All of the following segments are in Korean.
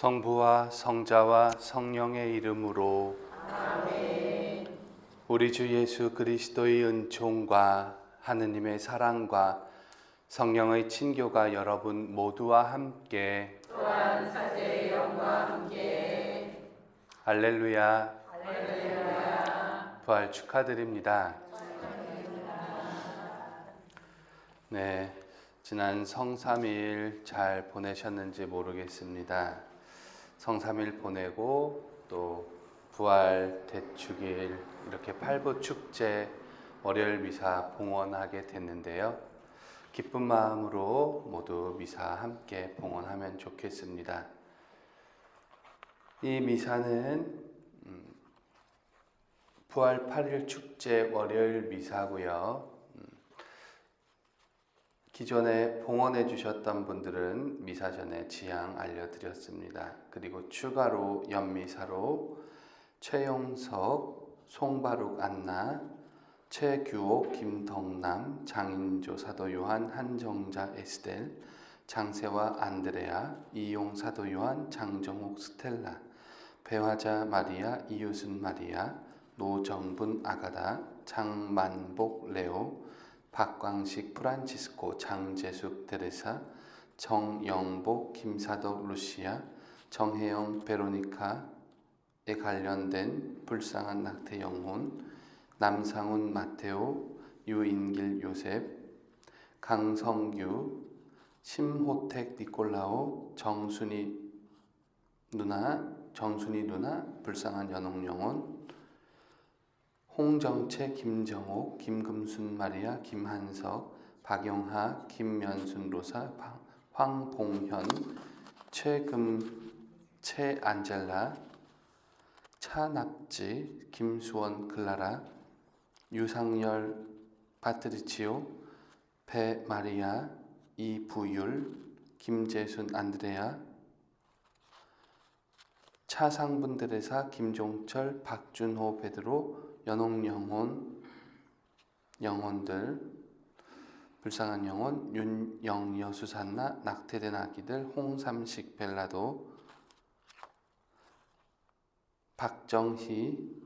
성부와 성자와 성령의 이름으로 아멘. 우리 주 예수 그리스도의 은총과 하느님의 사랑과 성령의 친교가 여러분 모두와 함께 또한 사제의 영과 함께 할렐루야. 할렐루야. 부활 축하드립니다. 네, 지난 성삼일 잘 보내셨는지 모르겠습니다. 성삼일 보내고 또 부활 대축일 이렇게 팔부 축제 월요일 미사 봉헌하게 됐는데요. 기쁜 마음으로 모두 미사 함께 봉헌하면 좋겠습니다. 이 미사는 부활 8일 축제 월요일 미사고요. 기존에 봉헌해 주셨던 분들은 미사 전에 지향 알려드렸습니다. 그리고 추가로 연미사로 최용석, 송바룩 안나, 최규옥, 김덕남, 장인조 사도 요한, 한정자 에스텔, 장세화 안드레아, 이용 사도 요한, 장정옥 스텔라, 배화자 마리아, 이유순 마리아, 노정분 아가다, 장만복 레오, 박광식 프란치스코, 장재숙 테레사, 정영복 김사덕 루시아, 정혜영 베로니카에 관련된 불쌍한 낙태 영혼, 남상훈 마테오, 유인길 요셉, 강성규, 심호택 니콜라오, 정순이 누나 불쌍한 연옥 영혼, 홍정채, 김정옥, 김금순 마리아, 김한석, 박영하, 김면순 로사, 황봉현, 최안젤라, 차낙지, 김수원 클라라, 유상열 파트리치오, 배마리아, 이부율, 김재순 안드레아, 차상분 드레사, 김종철, 박준호 베드로, 연옥 영혼들, 불쌍한 영혼, 윤영여 수산나, 낙태된 아기들, 홍삼식 벨라도, 박정희,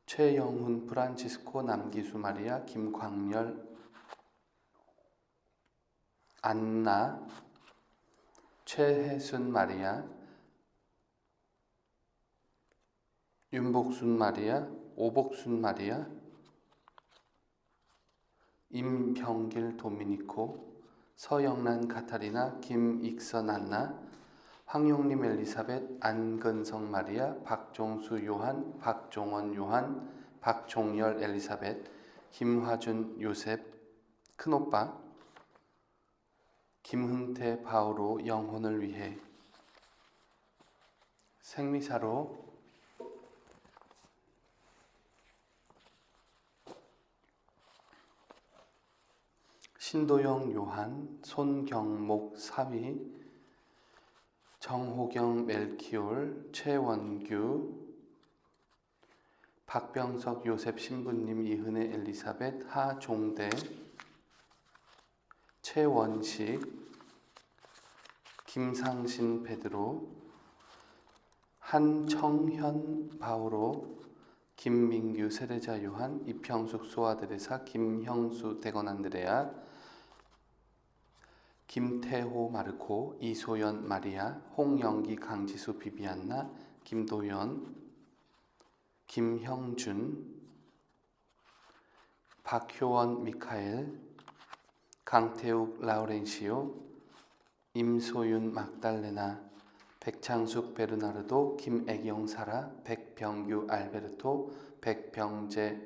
최영훈 프란치스코, 남기수 마리아, 김광열 안나, 최혜순 마리아, 윤복순 마리아, 오복순 마리아, 임병길 도미니코, 서영란 카타리나, 김익선 안나, 황용림 엘리사벳, 안근성 마리아, 박종수 요한, 박종원 요한, 박종열 엘리사벳, 김화준 요셉 큰오빠, 김흥태 바오로 영혼을 위해 생미사로 신도영 요한, 손경목 사위, 정호경 멜키올, 최원규, 박병석 요셉 신부님, 이은혜 엘리사벳, 하종대, 최원식, 김상신 베드로, 한청현 바오로, 김민규 세례자 요한, 이평숙 소아드레사, 김형수 대건 안드레아, 김태호 마르코, 이소연 마리아, 홍영기 강지수 비비안나, 김도연, 김형준, 박효원 미카엘, 강태욱 라우렌시오, 임소윤 mag달레나, 백창숙 베르나르도, 김애경 사라, 백병규 알베르토, 백병재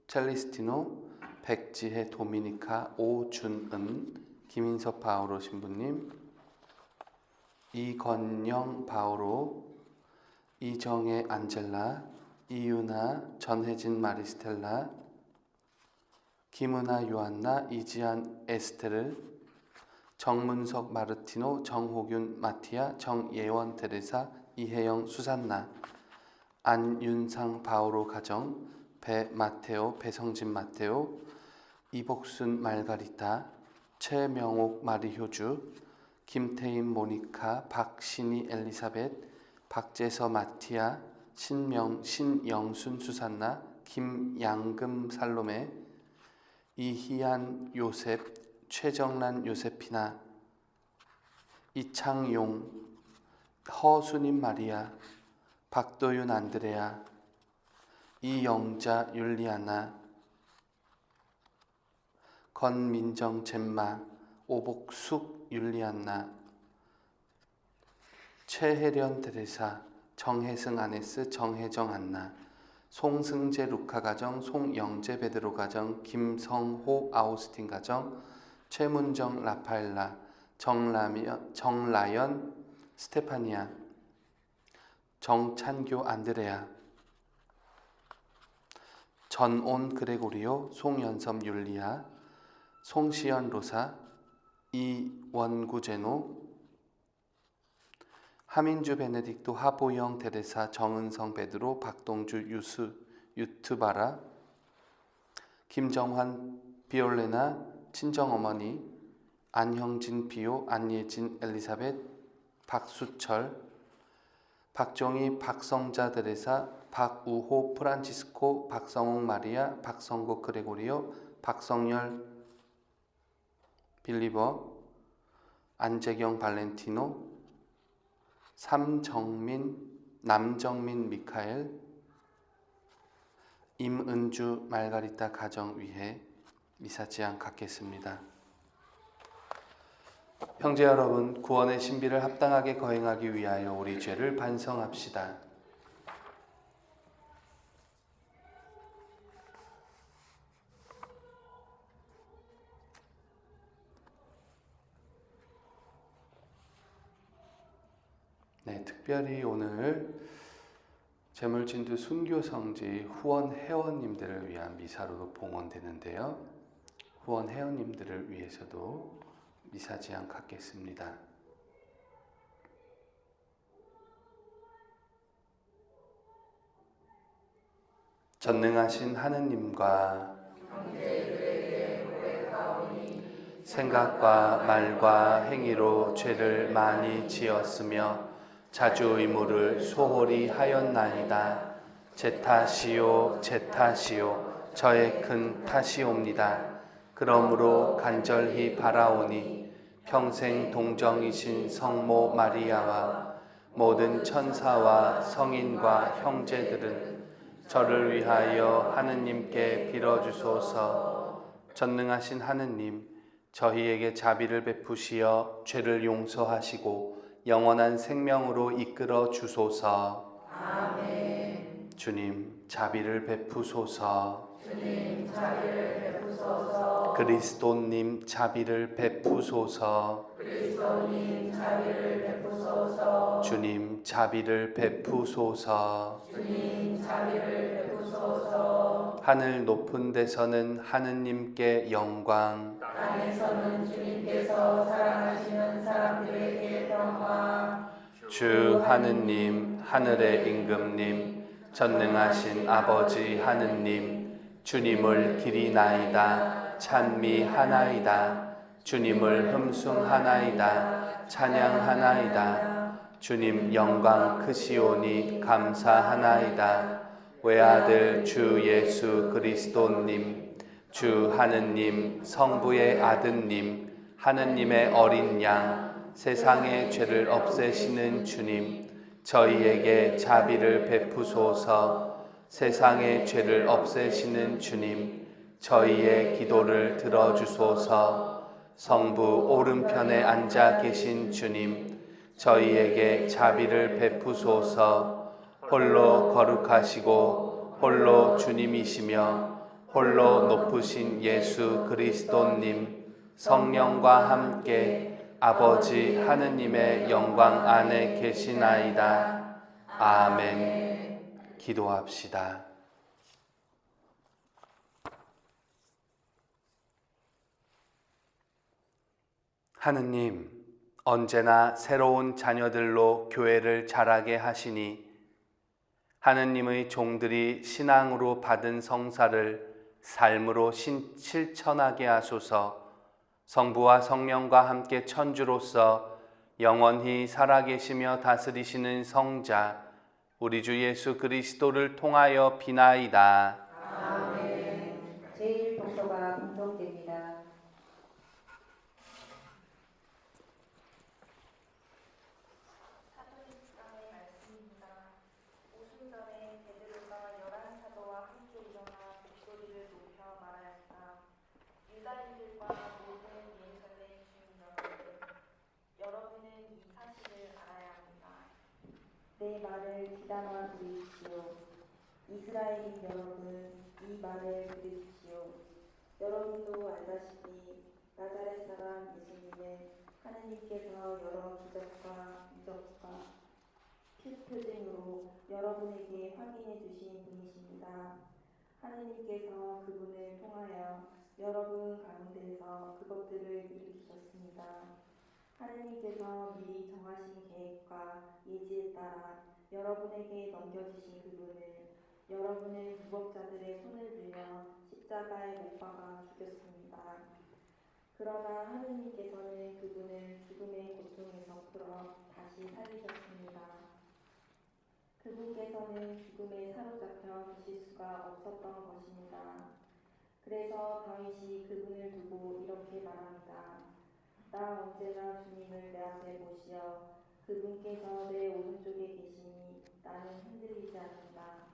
첼리스티노, 백지혜 도미니카, 오준은, 김인섭 바오로 신부님, 이건영 바오로, 이정혜 안젤라, 이유나, 전혜진 마리스텔라, 김은아 요한나, 이지안 에스테르, 정문석 마르티노, 정호균 마티아, 정예원 테레사, 이혜영 수산나, 안윤상 바오로 가정, 배마테오, 배성진 마테오, 이복순 말가리타, 최명옥 마리효주, 김태임 모니카, 박신희 엘리사벳, 박재서 마티아, 신영순 수산나, 김양금 살로메, 이희안 요셉, 최정란 요세피나, 이창용, 허수님 마리아, 박도윤 안드레아, 이영자 율리아나, 건민정 젬마, 오복숙 율리안나, 최혜련 테레사, 정혜승 아네스, 정혜정 안나, 송승재 루카 가정, 송영재 베드로 가정, 김성호 아우스틴 가정, 최문정 라파엘라, 정라연 스테파니아, 정찬교 안드레아, 전온 그레고리오, 송연섬 율리아, 송시연 로사, 이원구 제노, 하민주 베네딕토, 하보영 테레사, 정은성 베드로, 박동주 유트바라, 김정환 비올레나 친정어머니, 안형진 비오, 안예진 엘리사벳, 박수철, 박종희 박성자 테레사, 박우호 프란치스코, 박성옥 마리아, 박성국 그레고리오, 박성열 빌리버, 안재경 발렌티노, 남정민 미카엘, 임은주 말가리타 가정 위해 미사지향 갖겠습니다. 형제 여러분, 구원의 신비를 합당하게 거행하기 위하여 우리 죄를 반성합시다. 네, 특별히 오늘 제물진두 순교성지 후원 회원님들을 위한 미사로도 봉헌되는데요. 후원 회원님들을 위해서도 미사지향 갖겠습니다. 전능하신 하느님과 생각과 말과 행위로 죄를 많이 지었으며 자주 의무를 소홀히 하였나이다. 제 탓이요 저의 큰 탓이옵니다. 그러므로 간절히 바라오니 평생 동정이신 성모 마리아와 모든 천사와 성인과 형제들은 저를 위하여 하느님께 빌어주소서. 전능하신 하느님, 저희에게 자비를 베푸시어 죄를 용서하시고 영원한 생명으로 이끌어 주소서. 아멘. 주님, 자비를 베푸소서. 주님, 자비를 베푸소서. 그리스도님, 자비를 베푸소서. 그리스도님, 자비를 베푸소서. 주님, 자비를 베푸소서. 주님, 자비를 베푸소서. 하늘 높은 데서는 하느님께 영광, 땅에서는 주님께서 사랑하시는 사람들에게 평화. 주 하느님, 하늘의 임금님, 전능하신 아버지 하느님, 주님을 기리나이다, 찬미하나이다, 주님을 흠숭하나이다, 찬양하나이다. 주님 영광 크시오니 감사하나이다. 외아들 주 예수 그리스도님, 주 하느님, 성부의 아드님, 하느님의 어린 양, 세상의 죄를 없애시는 주님, 저희에게 자비를 베푸소서. 세상의 죄를 없애시는 주님, 저희의 기도를 들어주소서. 성부 오른편에 앉아 계신 주님, 저희에게 자비를 베푸소서. 홀로 거룩하시고 홀로 주님이시며 홀로 높으신 예수 그리스도님, 성령과 함께 아버지 하느님의 영광 안에 계시나이다. 아멘. 기도합시다. 하느님, 언제나 새로운 자녀들로 교회를 자라게 하시니 하느님의 종들이 신앙으로 받은 성사를 삶으로 실천하게 하소서. 성부와 성령과 함께 천주로서 영원히 살아계시며 다스리시는 성자 우리 주 예수 그리스도를 통하여 비나이다. 제일 독서가 공동됩니다. 사도행전의 말씀입니다. 오순절에 베드로가 11사도와 함께 일어나 목소리를 높여 말하였다. 유다인들과 모든 예루살렘 주민 여러분은 이 사실을 알아야 합니다. 내 말을 귀담아 들으십시오. 이스라엘인 여러분, 이 말을 들으십시오. 여러분도 알다시피 나자렛 사람 예수님은 하느님께서 여러 기적과 유적과 표징으로 여러분에게 확인해 주신 분이십니다. 하느님께서 그분을 통하여 여러분 가운데서 그것들을 이루셨습니다. 하느님께서 미리 정하신 계획과 예지에 따라 여러분에게 넘겨주신 그분을 여러분은 무법자들의 손을 들며 십자가에 못 박아 죽였습니다. 그러나 하느님께서는 그분을 죽음의 고통에서 풀어 다시 살리셨습니다. 그분께서는 죽음에 사로잡혀 계실 수가 없었던 것입니다. 그래서 다윗이 그분을 두고 이렇게 말합니다. 나 언제나 주님을 내 앞에 모시어 그분께서 내 오른쪽에 계시니 나는 흔들리지 않는다.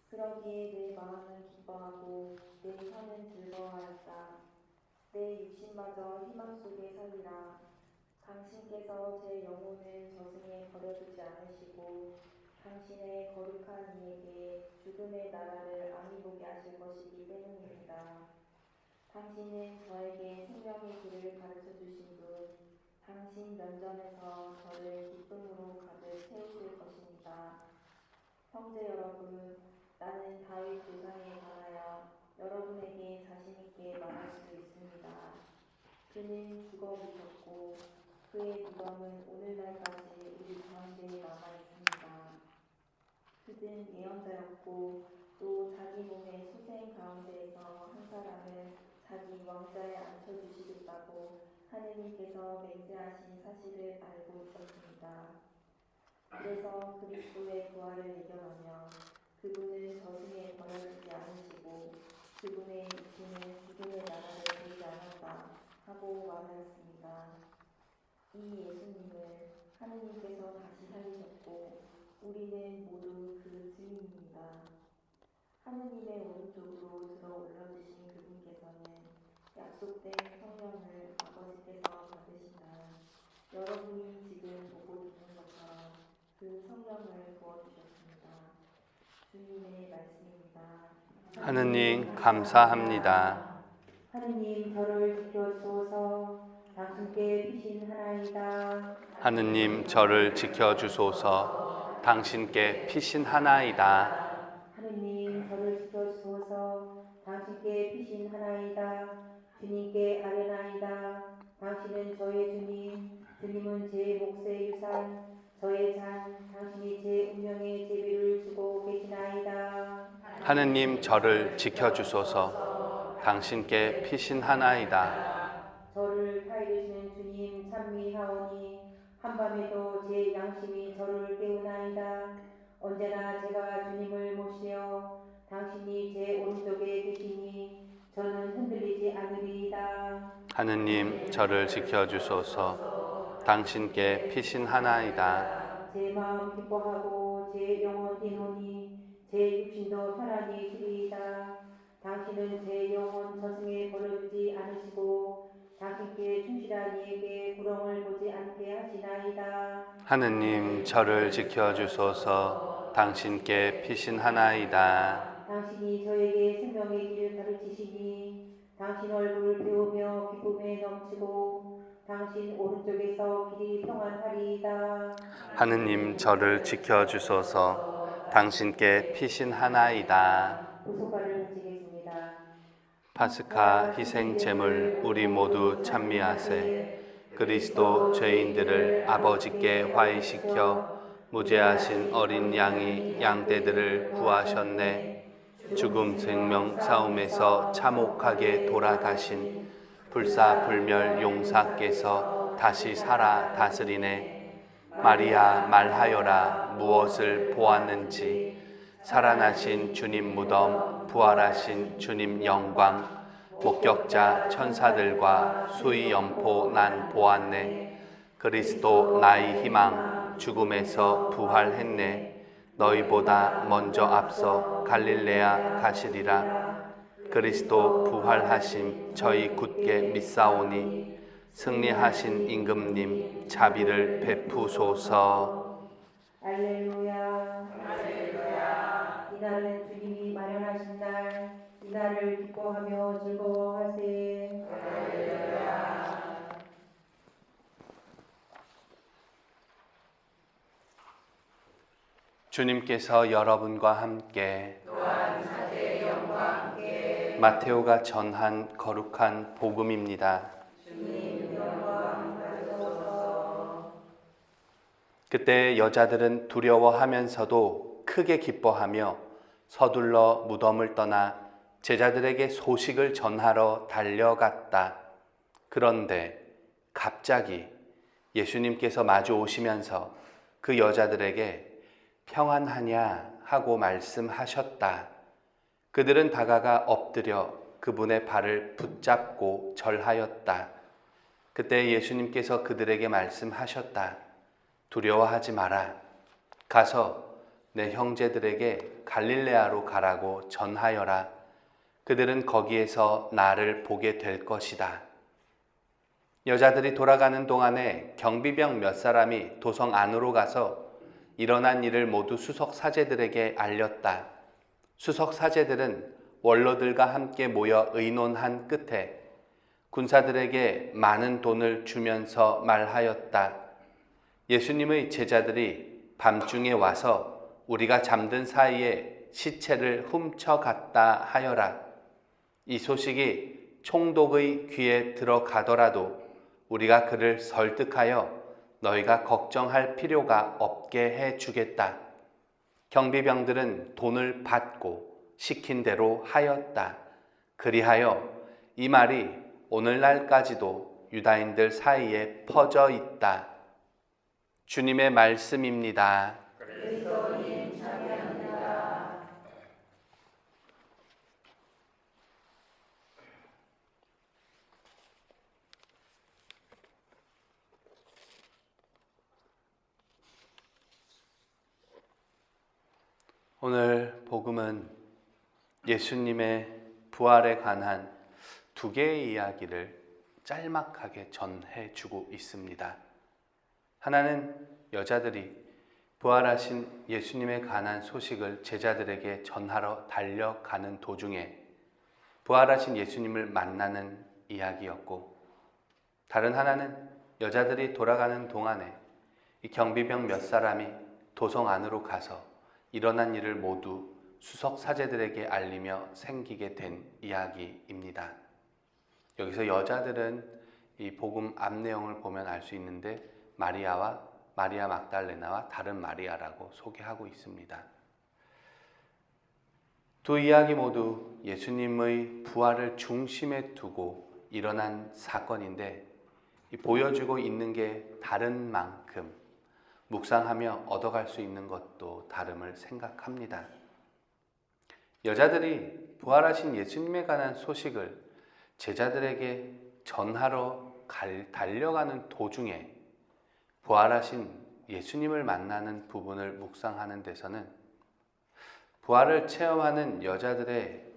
그러기에 내 마음은 기뻐하고 내 혀는 즐거워하였다. 내 육신마저 희망 속에 살리라. 당신께서 제 영혼을 저승에 버려두지 않으시고 당신의 거룩한 이에게 죽음의 나라를 아니 보게 하실 것이기 때문입니다. 당신은 저에게 생명의 길을 가르쳐 주신 분, 당신 면전에서 저를 기쁨으로 가득 채우실 것입니다. 형제 여러분, 나는 다윗 조상에 관하여 여러분에게 자신 있게 말할 수 있습니다. 그는 죽어 묻혔고 그의 무덤은 오늘날까지 우리 가운데 남아 있습니다. 그는 예언자였고 또 자기 몸의 소생 가운데에서 한 사람을 자기 왕자에 앉혀주시겠다고 하느님께서 맹세하신 사실을 알고 있었습니다. 그래서 그리스도의 부활을 예견하며 그분을 저승에 버려두지 않으시고 그분의 육신을 죽음의 나라를 보지 않았다 하고 말하였습니다. 이 예수님을 하느님께서 다시 살리셨고 우리는 모두 그 증인입니다. 하느님의 오른쪽으로 들어 올려주신 그분께서는 약속된 성령을 아버지께서 받으시나 여러분이 지금 보고 있는 것처럼 그 성령을 부어주셨습니다. 주님의 말씀입니다. 하느님 감사합니다. 하느님 저를 지켜주소서. 당신께 피신 하나이다. 하느님 저를 지켜주소서. 당신께 피신하나이다. 하느님 저를 지켜주소서. 당신께 피신 하나이다. 주님께 아뢰나이다. 당신은 저의 주님, 주님은 제 몫의 유산, 저의 잔, 당신이 제 운명의 제비를 주고 계시나이다. 하느님 저를 지켜주소서. 당신께 피신하나이다. 저를 타이르시는 주님 찬미하오니 한밤에도 제 양심이 저를 깨우나이다. 언제나 제가 주님을 모시어 당신이 제 오른쪽에 계시니 저는 흔들리지 않으리이다. 하느님 저를 지켜주소서. 당신께 피신하나이다. 제 마음 기뻐하고 제 영혼 뛰노니 제 육신도 편안히 쉬리이다. 당신은 제 영혼 저승에 버려두지 않으시고 당신께 충실한 이에게 구렁을 보지 않게 하시나이다. 하느님 저를 지켜주소서. 당신께 피신하나이다. 당신이 저에게 생명의 길을 가르치시니 당신 얼굴 배우며 기쁨에 넘치고 당신 오른쪽에서 길이 평안하리이다. 하느님 저를 지켜주소서. 당신께 피신하나이다. 고소가를 바치겠습니다. 파스카 희생 제물 우리 모두 찬미하세. 그리스도 죄인들을 아버지께 화해시켜 무죄하신 어린 양이 양떼들을 구하셨네. 죽음 생명 싸움에서 참혹하게 돌아가신 불사불멸 용사께서 다시 살아 다스리네. 마리아 말하여라 무엇을 보았는지. 살아나신 주님 무덤 부활하신 주님 영광 목격자 천사들과 수의 연포 난 보았네. 그리스도 나의 희망 죽음에서 부활했네. 너희보다 먼저 앞서 갈릴레아 가시리라. 그리스도 부활하심 저희 굳게 믿사오니 승리하신 임금님 자비를 베푸소서. 할렐루야. 이날은 주님이 마련하신 날, 이날을 기뻐하며 즐거워하세. 주님께서 여러분과 함께 마테오가 전한 거룩한 복음입니다. 그때 여자들은 두려워하면서도 크게 기뻐하며 서둘러 무덤을 떠나 제자들에게 소식을 전하러 달려갔다. 그런데 갑자기 예수님께서 마주 오시면서 그 여자들에게 평안하냐 하고 말씀하셨다. 그들은 다가가 엎드려 그분의 발을 붙잡고 절하였다. 그때 예수님께서 그들에게 말씀하셨다. 두려워하지 마라. 가서 내 형제들에게 갈릴레아로 가라고 전하여라. 그들은 거기에서 나를 보게 될 것이다. 여자들이 돌아가는 동안에 경비병 몇 사람이 도성 안으로 가서 일어난 일을 모두 수석 사제들에게 알렸다. 수석 사제들은 원로들과 함께 모여 의논한 끝에 군사들에게 많은 돈을 주면서 말하였다. 예수님의 제자들이 밤중에 와서 우리가 잠든 사이에 시체를 훔쳐갔다 하여라. 이 소식이 총독의 귀에 들어가더라도 우리가 그를 설득하여 너희가 걱정할 필요가 없게 해주겠다. 경비병들은 돈을 받고 시킨 대로 하였다. 그리하여 이 말이 오늘날까지도 유다인들 사이에 퍼져 있다. 주님의 말씀입니다. 그리스도님 찬양합니다. 오늘 복음은 예수님의 부활에 관한 두 개의 이야기를 짤막하게 전해주고 있습니다. 하나는 여자들이 부활하신 예수님에 관한 소식을 제자들에게 전하러 달려가는 도중에 부활하신 예수님을 만나는 이야기였고, 다른 하나는 여자들이 돌아가는 동안에 이 경비병 몇 사람이 도성 안으로 가서 일어난 일을 모두 수석 사제들에게 알리며 생기게 된 이야기입니다. 여기서 여자들은 이 복음 앞 내용을 보면 알 수 있는데 마리아와 마리아 막달레나와 다른 마리아라고 소개하고 있습니다. 두 이야기 모두 예수님의 부활을 중심에 두고 일어난 사건인데 보여주고 있는 게 다른 만큼 묵상하며 얻어갈 수 있는 것도 다름을 생각합니다. 여자들이 부활하신 예수님에 관한 소식을 제자들에게 전하러 달려가는 도중에 부활하신 예수님을 만나는 부분을 묵상하는 데서는 부활을 체험하는 여자들의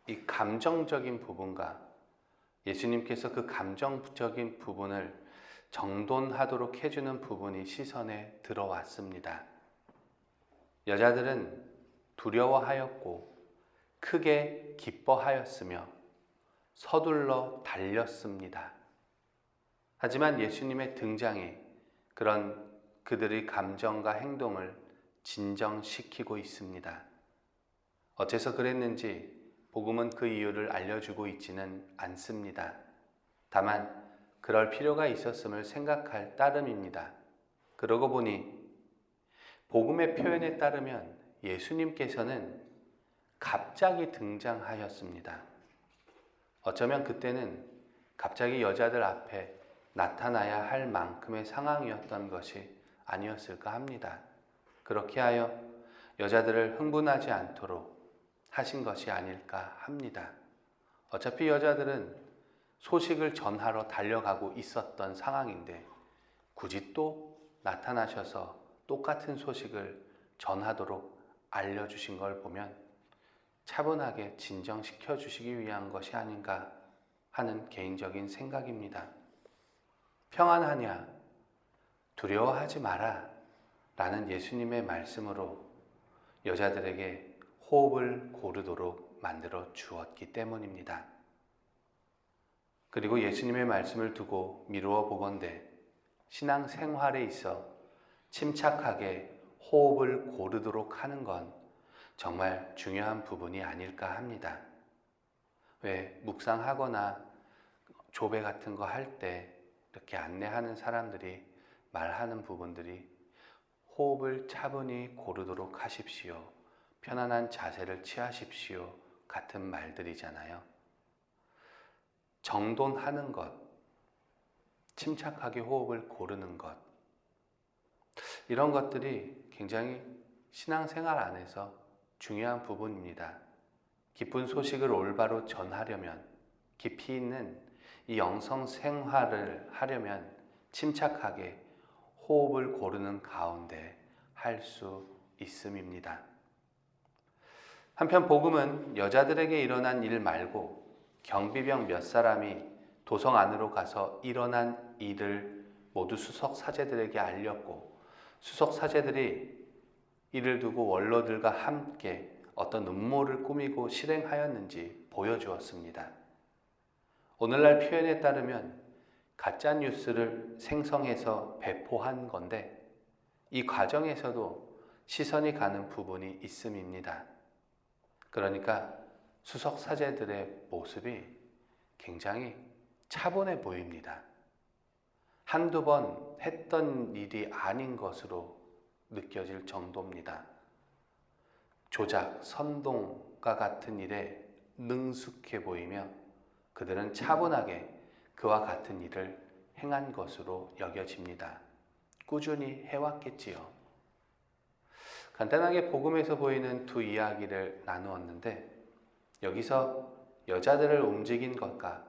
이 감정적인 부분과 예수님께서 그 감정적인 부분을 정돈하도록 해주는 부분이 시선에 들어왔습니다. 여자들은 두려워하였고 크게 기뻐하였으며 서둘러 달렸습니다. 하지만 예수님의 등장이 그런 그들의 감정과 행동을 진정시키고 있습니다. 어째서 그랬는지 복음은 그 이유를 알려주고 있지는 않습니다. 다만 그럴 필요가 있었음을 생각할 따름입니다. 그러고 보니 복음의 표현에 따르면 예수님께서는 갑자기 등장하였습니다. 어쩌면 그때는 갑자기 여자들 앞에 나타나야 할 만큼의 상황이었던 것이 아니었을까 합니다. 그렇게 하여 여자들을 흥분하지 않도록 하신 것이 아닐까 합니다. 어차피 여자들은 소식을 전하러 달려가고 있었던 상황인데 굳이 또 나타나셔서 똑같은 소식을 전하도록 알려주신 걸 보면 차분하게 진정시켜 주시기 위한 것이 아닌가 하는 개인적인 생각입니다. 평안하냐? 두려워하지 마라 라는 예수님의 말씀으로 여자들에게 호흡을 고르도록 만들어 주었기 때문입니다. 그리고 예수님의 말씀을 두고 미루어 보건대 신앙 생활에 있어 침착하게 호흡을 고르도록 하는 건 정말 중요한 부분이 아닐까 합니다. 왜 묵상하거나 조배 같은 거 할 때 이렇게 안내하는 사람들이 말하는 부분들이 호흡을 차분히 고르도록 하십시오. 편안한 자세를 취하십시오. 같은 말들이잖아요. 정돈하는 것, 침착하게 호흡을 고르는 것, 이런 것들이 굉장히 신앙생활 안에서 중요한 부분입니다. 기쁜 소식을 올바로 전하려면, 깊이 있는 이 영성 생활을 하려면 침착하게 호흡을 고르는 가운데 할 수 있음입니다. 한편 복음은 여자들에게 일어난 일 말고 경비병 몇 사람이 도성 안으로 가서 일어난 일을 모두 수석 사제들에게 알렸고 수석 사제들이 이를 두고 원로들과 함께 어떤 음모를 꾸미고 실행하였는지 보여주었습니다. 오늘날 표현에 따르면 가짜 뉴스를 생성해서 배포한 건데 이 과정에서도 시선이 가는 부분이 있음입니다. 그러니까 수석 사제들의 모습이 굉장히 차분해 보입니다. 한두 번 했던 일이 아닌 것으로 느껴질 정도입니다. 조작, 선동과 같은 일에 능숙해 보이며 그들은 차분하게 그와 같은 일을 행한 것으로 여겨집니다. 꾸준히 해왔겠지요. 간단하게 복음에서 보이는 두 이야기를 나누었는데 여기서 여자들을 움직인 것과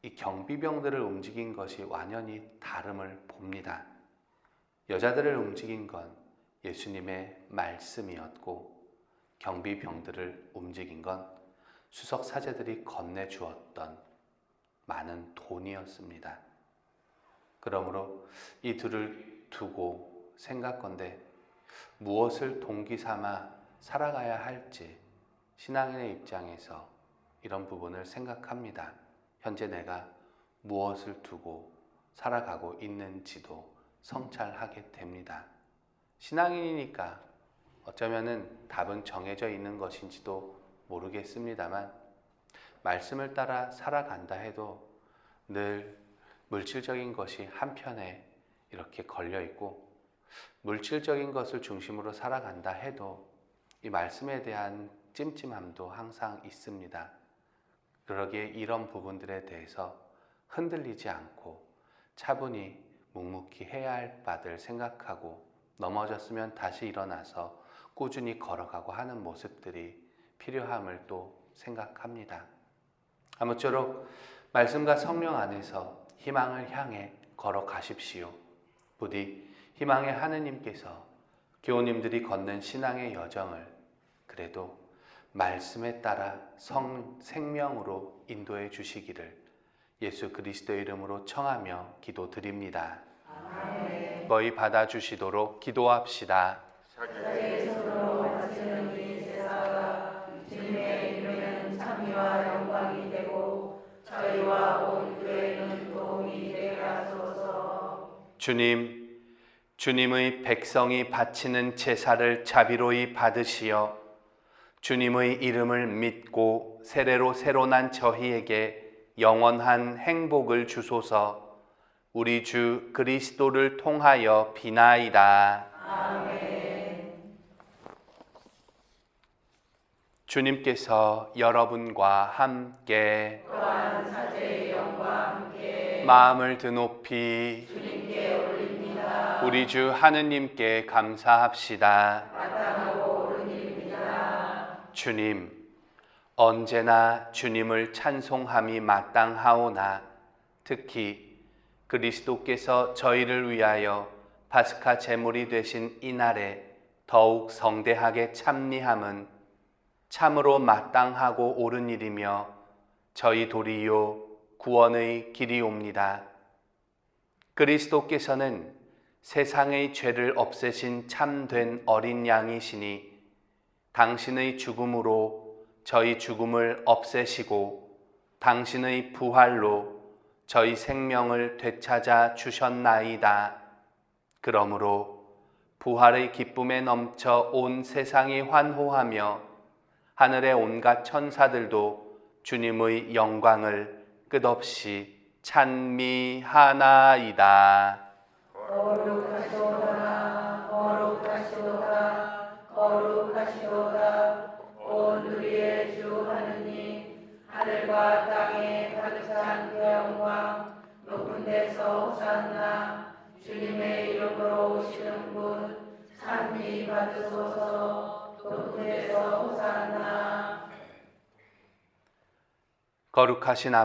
이 경비병들을 움직인 것이 완연히 다름을 봅니다. 여자들을 움직인 건 예수님의 말씀이었고 경비병들을 움직인 건 수석 사제들이 건네주었던 많은 돈이었습니다. 그러므로 이 둘을 두고 생각건대 무엇을 동기 삼아 살아가야 할지 신앙인의 입장에서 이런 부분을 생각합니다. 현재 내가 무엇을 두고 살아가고 있는지도 성찰하게 됩니다. 신앙인이니까 어쩌면은 답은 정해져 있는 것인지도 모르겠습니다만 말씀을 따라 살아간다 해도 늘 물질적인 것이 한편에 이렇게 걸려 있고 물질적인 것을 중심으로 살아간다 해도 이 말씀에 대한 찜찜함도 항상 있습니다. 그러기에 이런 부분들에 대해서 흔들리지 않고 차분히 묵묵히 해야 할 바들 생각하고 넘어졌으면 다시 일어나서 꾸준히 걸어가고 하는 모습들이 필요함을 또 생각합니다. 아무쪼록 말씀과 성령 안에서 희망을 향해 걸어가십시오. 부디 희망의 하느님께서 교우님들이 걷는 신앙의 여정을 그래도 말씀에 따라 생명으로 인도해 주시기를 예수 그리스도의 이름으로 청하며 기도드립니다. 아멘. 거의 받아주시도록 기도합시다. 자기에서로 바치는 이 제사가 주님의 이름에는 찬미와 영광이 되고 저희와 온 교회는 도움이 되게 하소서. 주님의 백성이 바치는 제사를 자비로이 받으시어 주님의 이름을 믿고 세례로 새로 난 저희에게 영원한 행복을 주소서. 우리 주 그리스도를 통하여 비나이다. 아멘. 주님께서 여러분과 함께 또한 사제의 영과 함께 마음을 드높이 주님께 올립니다. 우리 주 하느님께 감사합시다. 마땅하고 옳은 일입니다. 주님, 언제나 주님을 찬송함이 마땅하오나 특히 그리스도께서 저희를 위하여 파스카 제물이 되신 이날에 더욱 성대하게 참리함은 참으로 마땅하고 옳은 일이며 저희 도리요 구원의 길이옵니다. 그리스도께서는 세상의 죄를 없애신 참된 어린 양이시니 당신의 죽음으로 저희 죽음을 없애시고 당신의 부활로 저희 생명을 되찾아 주셨나이다. 그러므로 부활의 기쁨에 넘쳐 온 세상이 환호하며 하늘의 온갖 천사들도 주님의 영광을 끝없이 찬미하나이다. 거룩하시도다, 거룩하시도다, 거룩하시도다. 온 우리의 주 하느님, 하늘과 땅에 가득 찬 그 영광, 높은 데서 호산나. 주님의 이름으로 오시는 분, 찬미 받으소서. 높은 데서 호산나. 거룩하신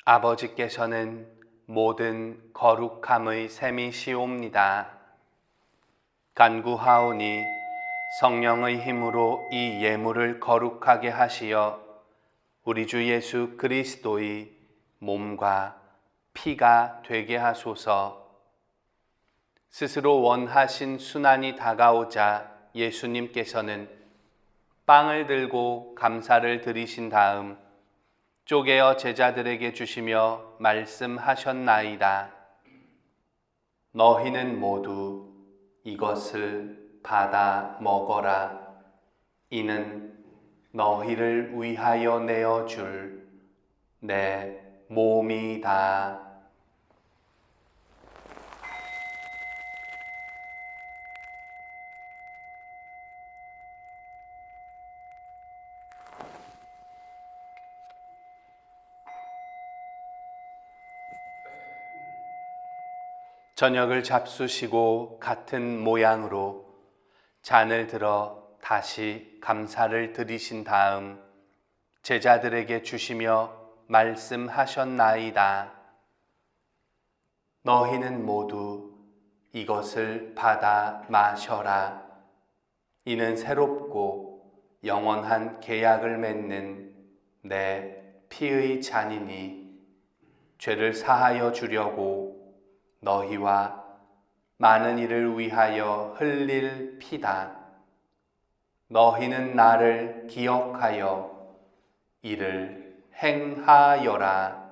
아버지께서는 모든 거룩함의 셈이시옵니다. 간구하오니 성령의 힘으로 이 예물을 거룩하게 하시어 우리 주 예수 그리스도의 몸과 피가 되게 하소서. 스스로 원하신 순환이 다가오자 예수님께서는 빵을 들고 감사를 드리신 다음 쪼개어 제자들에게 주시며 말씀하셨나이다. 너희는 모두 이것을 받아 먹어라. 이는 너희를 위하여 내어줄 내 몸이다. 저녁을 잡수시고 같은 모양으로 잔을 들어 다시 감사를 드리신 다음 제자들에게 주시며 말씀하셨나이다. 너희는 모두 이것을 받아 마셔라. 이는 새롭고 영원한 계약을 맺는 내 피의 잔이니 죄를 사하여 주려고 너희와 많은 이를 위하여 흘릴 피다. 너희는 나를 기억하여 이를 행하여라.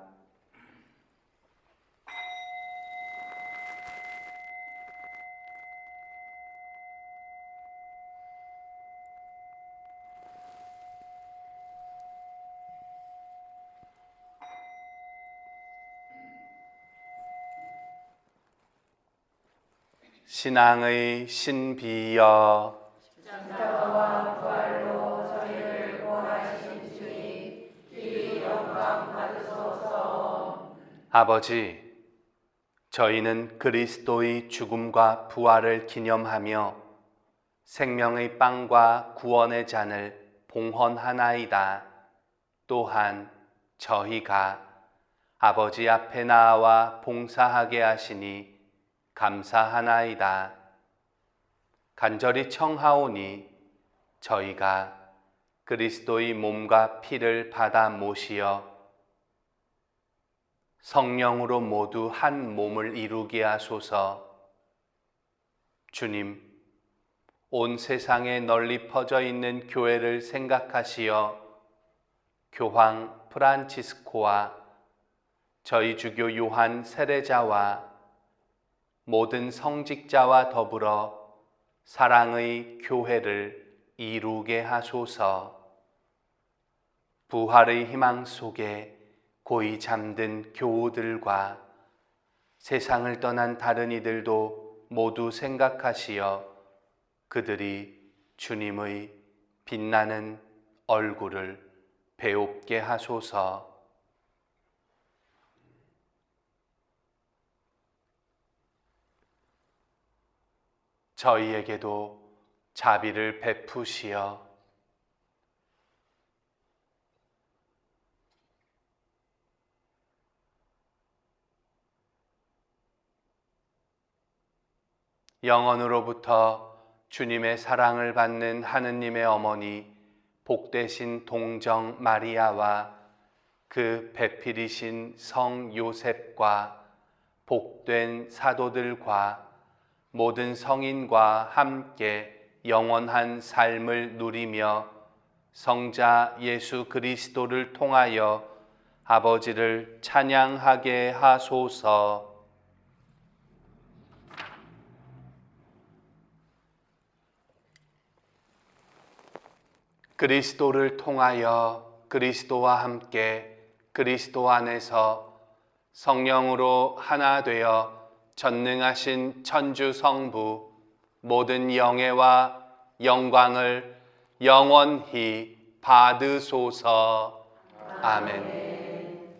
신앙의 신비여, 십자가와 부활로 저희를 구원하신 주님, 귀히 영광 받으소서. 아버지, 저희는 그리스도의 죽음과 부활을 기념하며 생명의 빵과 구원의 잔을 봉헌하나이다. 또한 저희가 아버지 앞에 나와 봉사하게 하시니 감사하나이다. 간절히 청하오니 저희가 그리스도의 몸과 피를 받아 모시어 성령으로 모두 한 몸을 이루게 하소서. 주님, 온 세상에 널리 퍼져 있는 교회를 생각하시어 교황 프란치스코와 저희 주교 요한 세례자와 모든 성직자와 더불어 사랑의 교회를 이루게 하소서. 부활의 희망 속에 고이 잠든 교우들과 세상을 떠난 다른 이들도 모두 생각하시어 그들이 주님의 빛나는 얼굴을 배웁게 하소서. 저희에게도 자비를 베푸시어 영원으로부터 주님의 사랑을 받는 하느님의 어머니 복되신 동정 마리아와 그 배필이신 성 요셉과 복된 사도들과 모든 성인과 함께 영원한 삶을 누리며 성자 예수 그리스도를 통하여 아버지를 찬양하게 하소서. 그리스도를 통하여 그리스도와 함께 그리스도 안에서 성령으로 하나 되어 전능하신 천주 성부 모든 영예와 영광을 영원히 받으소서. 아멘.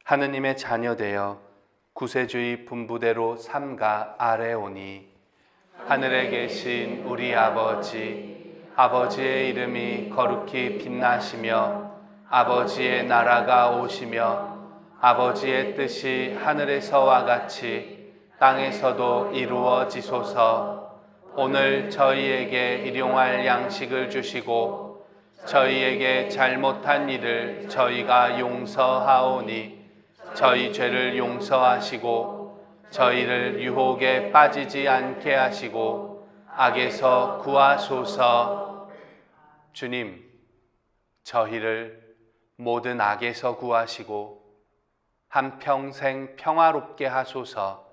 하느님의 자녀되어 구세주의 분부대로 삼가 아뢰오니 하늘에 계신 우리 아버지, 아버지의 이름이 거룩히 빛나시며 아버지의 나라가 오시며 아버지의 뜻이 하늘에서와 같이 땅에서도 이루어지소서. 오늘 저희에게 일용할 양식을 주시고 저희에게 잘못한 일을 저희가 용서하오니 저희 죄를 용서하시고 저희를 유혹에 빠지지 않게 하시고 악에서 구하소서. 주님, 저희를 모든 악에서 구하시고 한평생 평화롭게 하소서.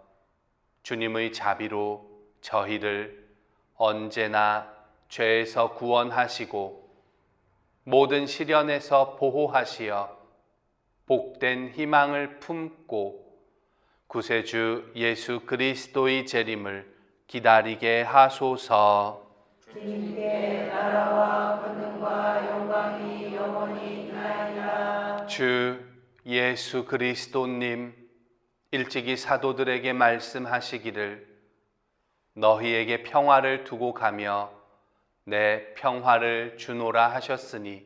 주님의 자비로 저희를 언제나 죄에서 구원하시고 모든 시련에서 보호하시어 복된 희망을 품고 구세주 예수 그리스도의 재림을 기다리게 하소서. 주님께 나라와 권능과 영광이 영원히 있나이다. 주 예수 그리스도님, 일찍이 사도들에게 말씀하시기를 너희에게 평화를 두고 가며 내 평화를 주노라 하셨으니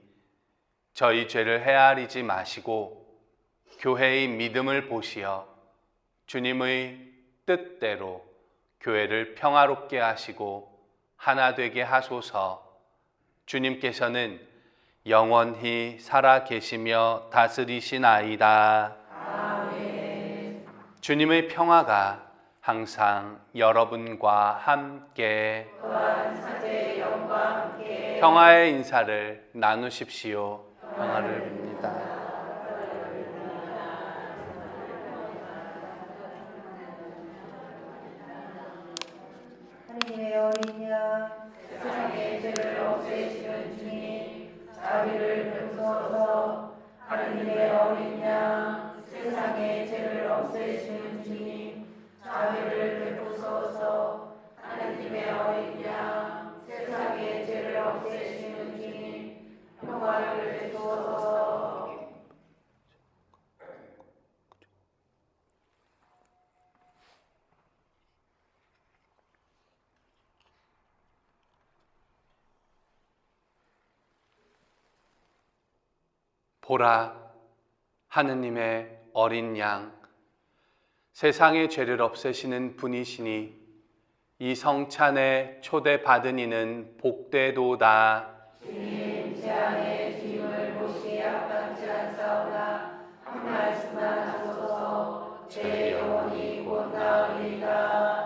저희 죄를 헤아리지 마시고 교회의 믿음을 보시어 주님의 뜻대로 교회를 평화롭게 하시고 하나 되게 하소서. 주님께서는 영원히 살아 계시며 다스리시나이다. 아멘. 주님의 평화가 항상 여러분과 함께 또한 사제 영과 함께 평화의 인사를 나누십시오. 평화를 빕니다. 하느님의 어린 양 세상의 죄를 없애시는 주님, 자비를 베푸소서. 하느님의 어린 양, 세상의 죄를 없애시는 주님, 자비를 베푸소서. 하느님의 어린 양, 세상의 죄를 없애시는 주님, 평화를 베푸소서. 보라, 하느님의 어린 양, 세상의 죄를 없애시는 분이시니 이 성찬에 초대받은 이는 복되도다. 주님, 제 안에 주님을 모시기에 합당치 않사오나 한 말씀만 하소서. 제 영혼이 곧 나으리이다.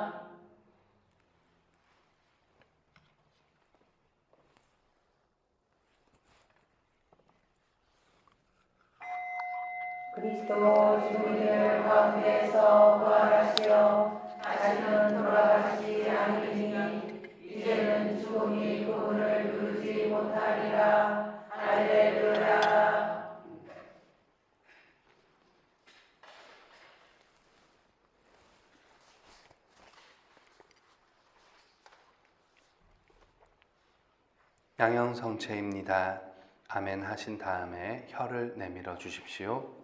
그리스도 주님을 가운데서 부활하시어 다시는 돌아가시지 않으리니 이제는 죽음이 그분을 누르지 못하리라. 할렐루야. 양형성체입니다. 아멘 하신 다음에 혀를 내밀어 주십시오.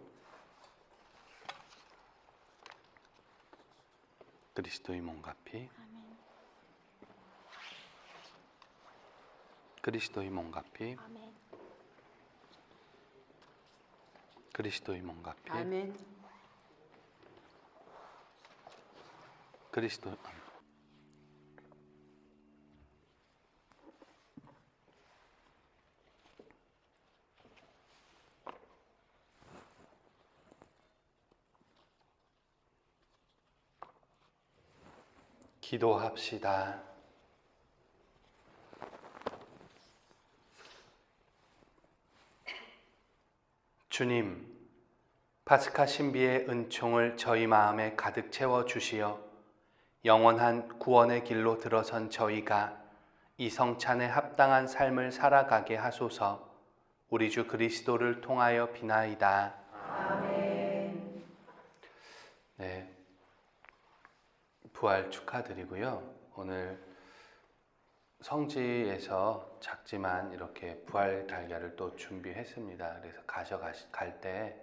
그리스도의 몸과 피, 그리스도의 몸과 피, 그리스도의 몸과 피, 아멘. 그리스도. 기도합시다. 주님, 파스카 신비의 은총을 저희 마음에 가득 채워 주시어 영원한 구원의 길로 들어선 저희가 이 성찬에 합당한 삶을 살아가게 하소서. 우리 주 그리스도를 통하여 비나이다. 아멘. 네, 부활 축하드리고요. 오늘 성지에서 작지만 이렇게 부활 달걀을 또 준비했습니다. 그래서 갈 때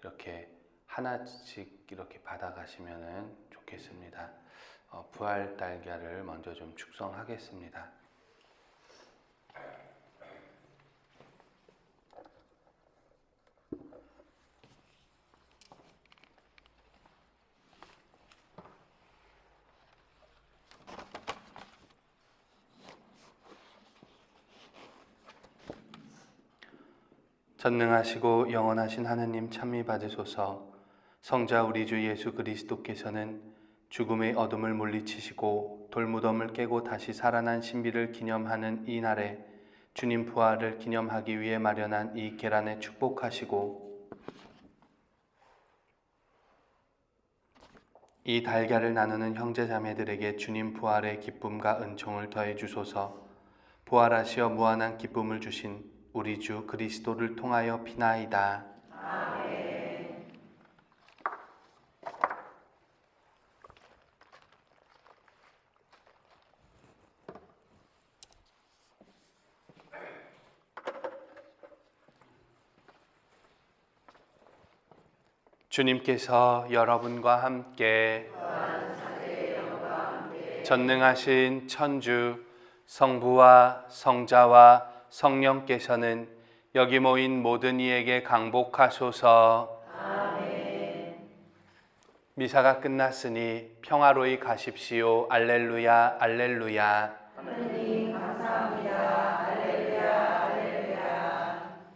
이렇게 하나씩 이렇게 받아가시면 좋겠습니다. 부활 달걀을 먼저 좀 축성하겠습니다. 전능하시고 영원하신 하느님 찬미 받으소서. 성자 우리 주 예수 그리스도께서는 죽음의 어둠을 물리치시고 돌무덤을 깨고 다시 살아난 신비를 기념하는 이 날에 주님 부활을 기념하기 위해 마련한 이 계란에 축복하시고 이 달걀을 나누는 형제자매들에게 주님 부활의 기쁨과 은총을 더해 주소서. 부활하시어 무한한 기쁨을 주신 우리 주 그리스도를 통하여 비나이다. 아멘. 주님께서 여러분과 함께 전능하신 천주 성부와 성자와 성령께서는 여기 모인 모든 이에게 강복하소서. 아멘. 미사가 끝났으니 평화로이 가십시오. 알렐루야, 알렐루야.